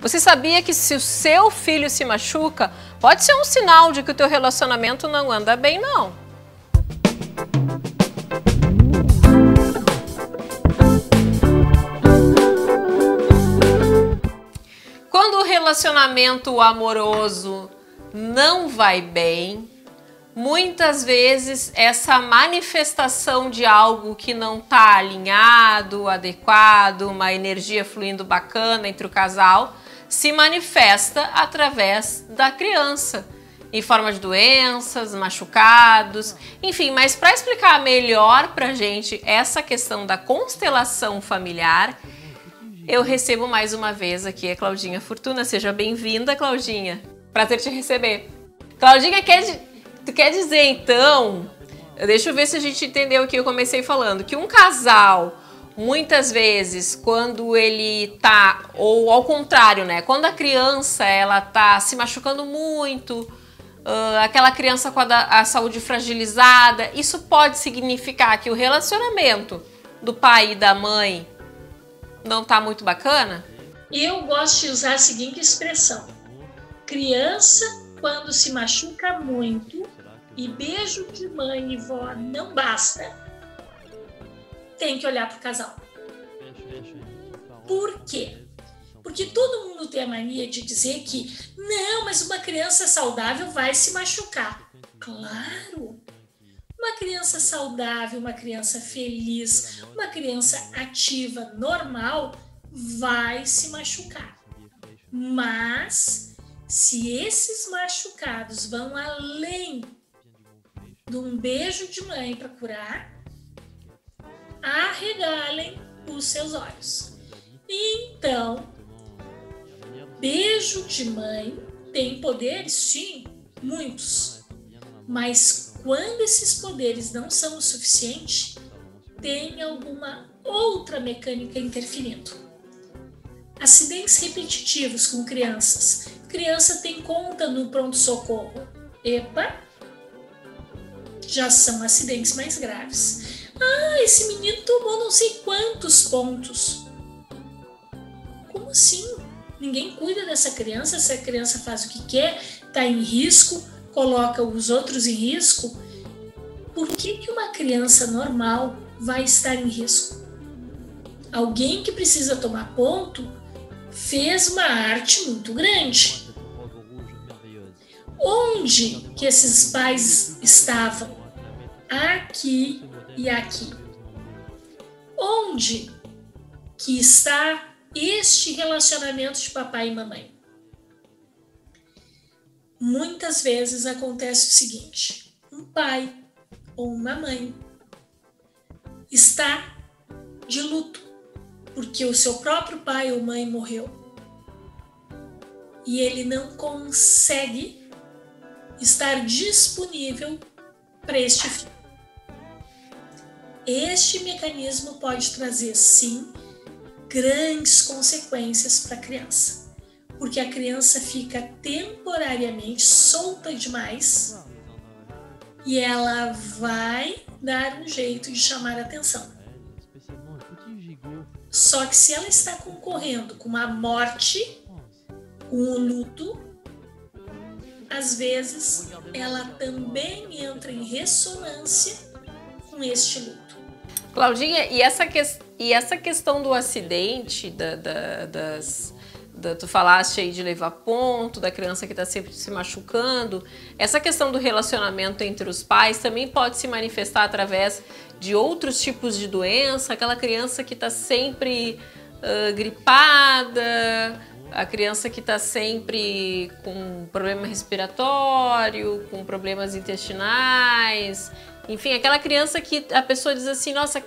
Você sabia que se o seu filho se machuca, pode ser um sinal de que o teu relacionamento não anda bem, não? Quando o relacionamento amoroso não vai bem, muitas vezes essa manifestação de algo que não está alinhado, adequado, uma energia fluindo bacana entre o casal, se manifesta através da criança, em forma de doenças, machucados, enfim. Mas para explicar melhor para a gente essa questão da constelação familiar, eu recebo mais uma vez aqui a Claudinha Fortuna. Seja bem-vinda, Claudinha. Prazer te receber. Claudinha, tu quer dizer então, deixa eu ver se a gente entendeu o que eu comecei falando, que um casal, muitas vezes, quando ele tá, ou ao contrário, né, quando a criança ela tá se machucando muito, aquela criança com a saúde fragilizada, isso pode significar que o relacionamento do pai e da mãe não tá muito bacana? Eu gosto de usar a seguinte expressão: criança, quando se machuca muito e beijo de mãe e vó não basta, tem que olhar para o casal. Por quê? Porque todo mundo tem a mania de dizer que não, mas uma criança saudável vai se machucar. Claro! Uma criança saudável, uma criança feliz, uma criança ativa, normal, vai se machucar. Mas se esses machucados vão além de um beijo de mãe para curar, arregalem os seus olhos. Então, beijo de mãe tem poderes, sim, muitos. Mas quando esses poderes não são o suficiente, tem alguma outra mecânica interferindo. Acidentes repetitivos com crianças. Criança tem conta no pronto-socorro. Epa! Já são acidentes mais graves. Ah, esse menino tomou não sei quantos pontos. Como assim? Ninguém cuida dessa criança, essa criança faz o que quer, está em risco, coloca os outros em risco. Por que uma criança normal vai estar em risco? Alguém que precisa tomar ponto fez uma arte muito grande. Onde que esses pais estavam? Aqui e aqui. Onde que está este relacionamento de papai e mamãe? Muitas vezes acontece o seguinte: um pai ou uma mãe está de luto porque o seu próprio pai ou mãe morreu e ele não consegue estar disponível para este filho. Este mecanismo pode trazer, sim, grandes consequências para a criança, porque a criança fica temporariamente solta demais e ela vai dar um jeito de chamar a atenção. Só que se ela está concorrendo com uma morte, com o luto, às vezes ela também entra em ressonância com este luto. Claudinha, e essa questão do acidente, tu falaste aí de levar ponto, da criança que está sempre se machucando, essa questão do relacionamento entre os pais também pode se manifestar através de outros tipos de doença, aquela criança que está sempre gripada, a criança que está sempre com problema respiratório, com problemas intestinais, enfim, aquela criança que a pessoa diz assim, nossa,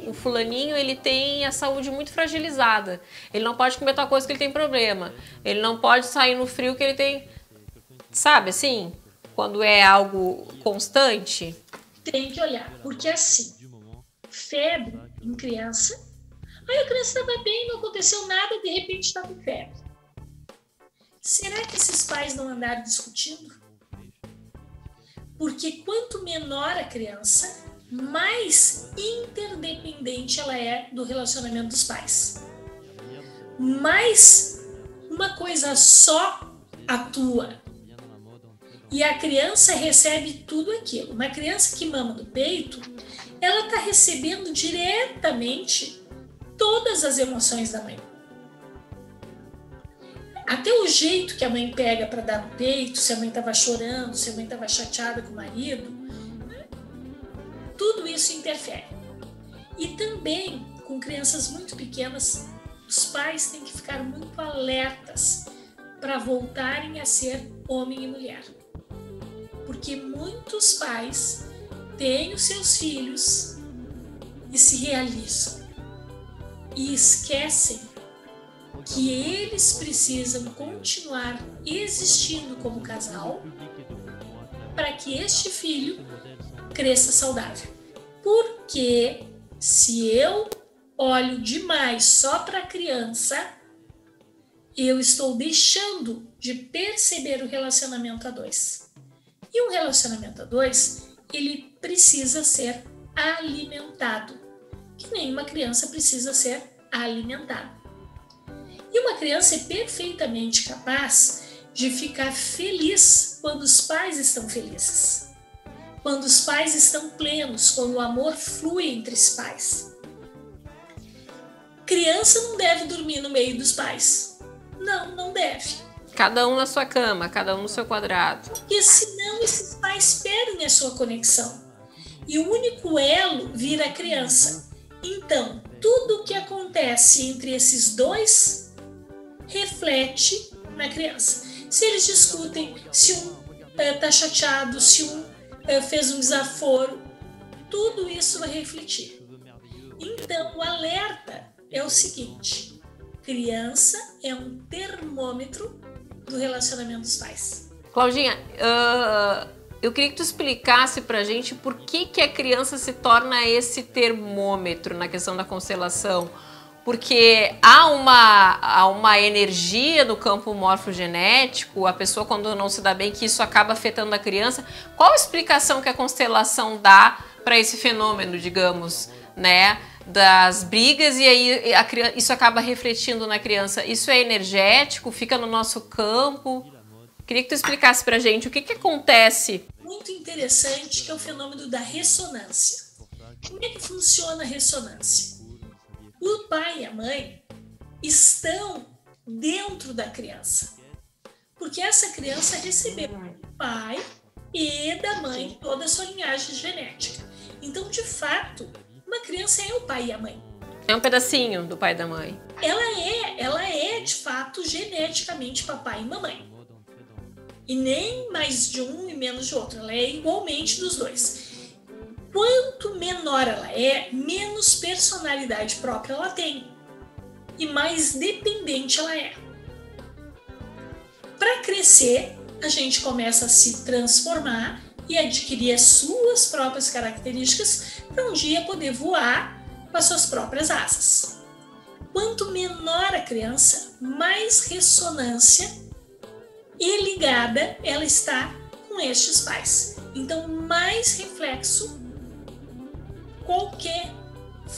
o fulaninho ele tem a saúde muito fragilizada, ele não pode comer tal coisa que ele tem problema, ele não pode sair no frio que ele tem, sabe assim, quando é algo constante. Tem que olhar, porque assim, febre em criança, aí a criança estava bem, não aconteceu nada, de repente está com febre. Será que esses pais não andaram discutindo? Porque quanto menor a criança, mais interdependente ela é do relacionamento dos pais. Mais coisa só atua. E a criança recebe tudo aquilo. Uma criança que mama do peito, ela está recebendo diretamente todas as emoções da mãe. Até o jeito que a mãe pega para dar no peito, se a mãe estava chorando, se a mãe estava chateada com o marido, tudo isso interfere. E também, com crianças muito pequenas, os pais têm que ficar muito alertas para voltarem a ser homem e mulher. Porque muitos pais têm os seus filhos e se realizam e esquecem que eles precisam continuar existindo como casal para que este filho cresça saudável. Porque se eu olho demais só para a criança, eu estou deixando de perceber o relacionamento a dois. E um relacionamento a dois, ele precisa ser alimentado, que nenhuma criança precisa ser alimentada. E uma criança é perfeitamente capaz de ficar feliz quando os pais estão felizes, quando os pais estão plenos, quando o amor flui entre os pais. Criança não deve dormir no meio dos pais. Não, não deve. Cada um na sua cama, cada um no seu quadrado. Porque senão esses pais perdem a sua conexão. E o único elo vira a criança. Então, tudo o que acontece entre esses dois reflete na criança. Se eles discutem, se um está chateado, se um fez um desaforo, tudo isso vai refletir. Então, o alerta é o seguinte: criança é um termômetro do relacionamento dos pais. Claudinha, eu queria que tu explicasse pra gente por que a criança se torna esse termômetro na questão da constelação. Porque há uma energia no campo morfogenético, a pessoa quando não se dá bem, que isso acaba afetando a criança. Qual a explicação que a constelação dá para esse fenômeno, digamos, né, das brigas, e aí isso acaba refletindo na criança? Isso é energético? Fica no nosso campo? Queria que tu explicasse pra gente o que acontece. Muito interessante, que é o fenômeno da ressonância. Como é que funciona a ressonância? O pai e a mãe estão dentro da criança, porque essa criança recebeu do pai e da mãe toda a sua linhagem genética. Então, de fato, uma criança é o pai e a mãe. É um pedacinho do pai e da mãe. Ela é de fato geneticamente papai e mamãe. E nem mais de um e menos de outro, ela é igualmente dos dois. Quanto menor ela é, menos personalidade própria ela tem e mais dependente ela é. Para crescer, a gente começa a se transformar e adquirir as suas próprias características para um dia poder voar com as suas próprias asas. Quanto menor a criança, mais ressonância e ligada ela está com estes pais. Então, mais reflexo qualquer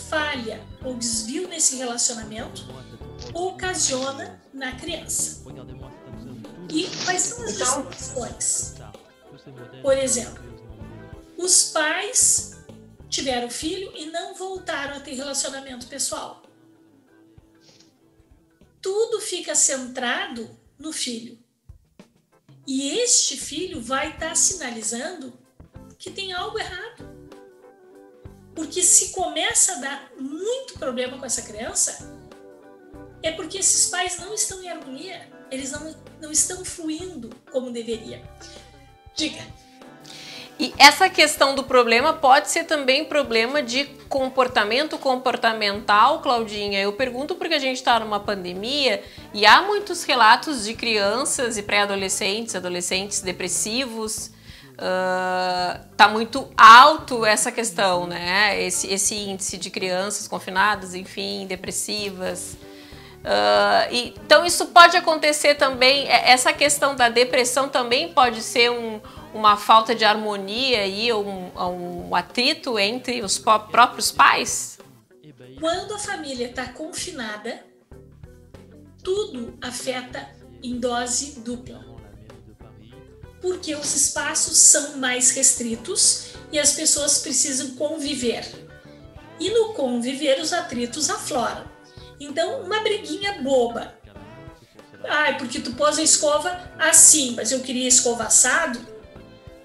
falha ou desvio nesse relacionamento ocasiona na criança. E quais são as disfunções? Por exemplo, os pais tiveram filho e não voltaram a ter relacionamento pessoal. Tudo fica centrado no filho. E este filho vai estar sinalizando que tem algo errado. Porque se começa a dar muito problema com essa criança, é porque esses pais não estão em harmonia, eles não estão fluindo como deveria. Diga. E essa questão do problema pode ser também problema de comportamental, Claudinha? Eu pergunto porque a gente está numa pandemia e há muitos relatos de crianças e pré-adolescentes, adolescentes depressivos. Tá muito alto essa questão, né? Esse índice de crianças confinadas, enfim, depressivas. Então isso pode acontecer também, essa questão da depressão também pode ser uma falta de harmonia aí, um atrito entre os próprios pais? Quando a família está confinada, tudo afeta em dose dupla. Porque os espaços são mais restritos e as pessoas precisam conviver. E no conviver os atritos afloram. Então, uma briguinha boba. Porque tu pôs a escova assim, mas eu queria escova assado.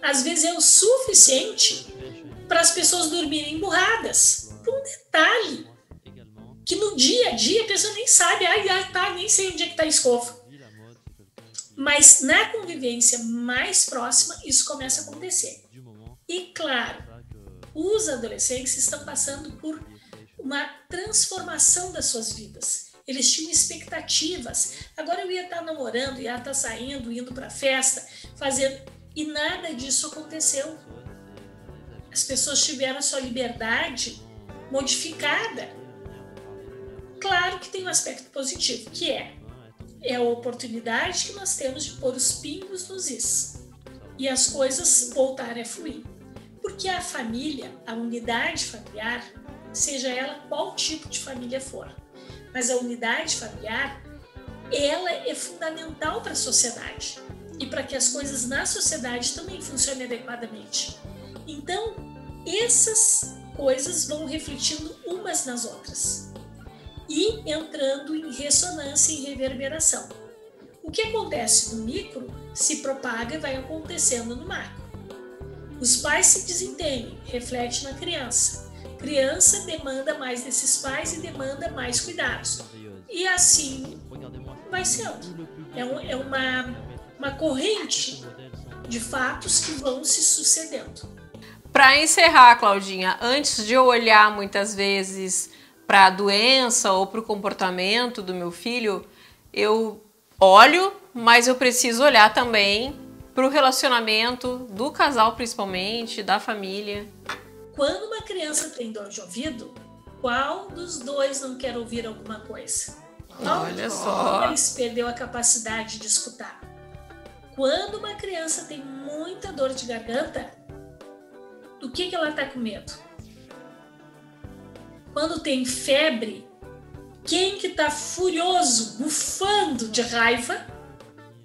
Às vezes é o suficiente para as pessoas dormirem emburradas. Por um detalhe. Que no dia a dia a pessoa nem sabe. Nem sei onde é que está a escova. Mas na convivência mais próxima, isso começa a acontecer. E claro, os adolescentes estão passando por uma transformação das suas vidas. Eles tinham expectativas. Agora eu ia estar namorando, ia estar saindo, indo para festa, fazendo... E nada disso aconteceu. As pessoas tiveram a sua liberdade modificada. Claro que tem um aspecto positivo, que é a oportunidade que nós temos de pôr os pingos nos is e as coisas voltarem a fluir. Porque a família, a unidade familiar, seja ela qual tipo de família for, mas a unidade familiar, ela é fundamental para a sociedade e para que as coisas na sociedade também funcionem adequadamente. Então, essas coisas vão refletindo umas nas outras e entrando em ressonância e reverberação. O que acontece no micro se propaga e vai acontecendo no macro. Os pais se desentendem, reflete na criança. Criança demanda mais desses pais e demanda mais cuidados. E assim vai sendo. É uma corrente de fatos que vão se sucedendo. Para encerrar, Claudinha, antes de eu olhar muitas vezes para a doença ou para o comportamento do meu filho, eu olho, mas eu preciso olhar também para o relacionamento do casal, principalmente, da família. Quando uma criança tem dor de ouvido, qual dos dois não quer ouvir alguma coisa? Olha só. Eles perdeu a capacidade de escutar. Quando uma criança tem muita dor de garganta, do que ela está com medo? Quando tem febre, quem que está furioso, bufando de raiva?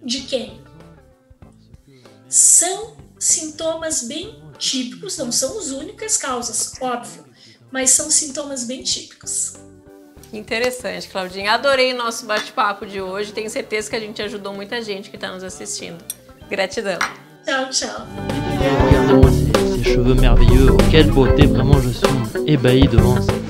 De quem? São sintomas bem típicos, não são as únicas causas, óbvio, mas são sintomas bem típicos. Interessante, Claudinha. Adorei o nosso bate-papo de hoje. Tenho certeza que a gente ajudou muita gente que está nos assistindo. Gratidão. Tchau, tchau. Regardez-moi ces cheveux merveilleux. Quelle beauté, vraiment je suis ébahi devant ça.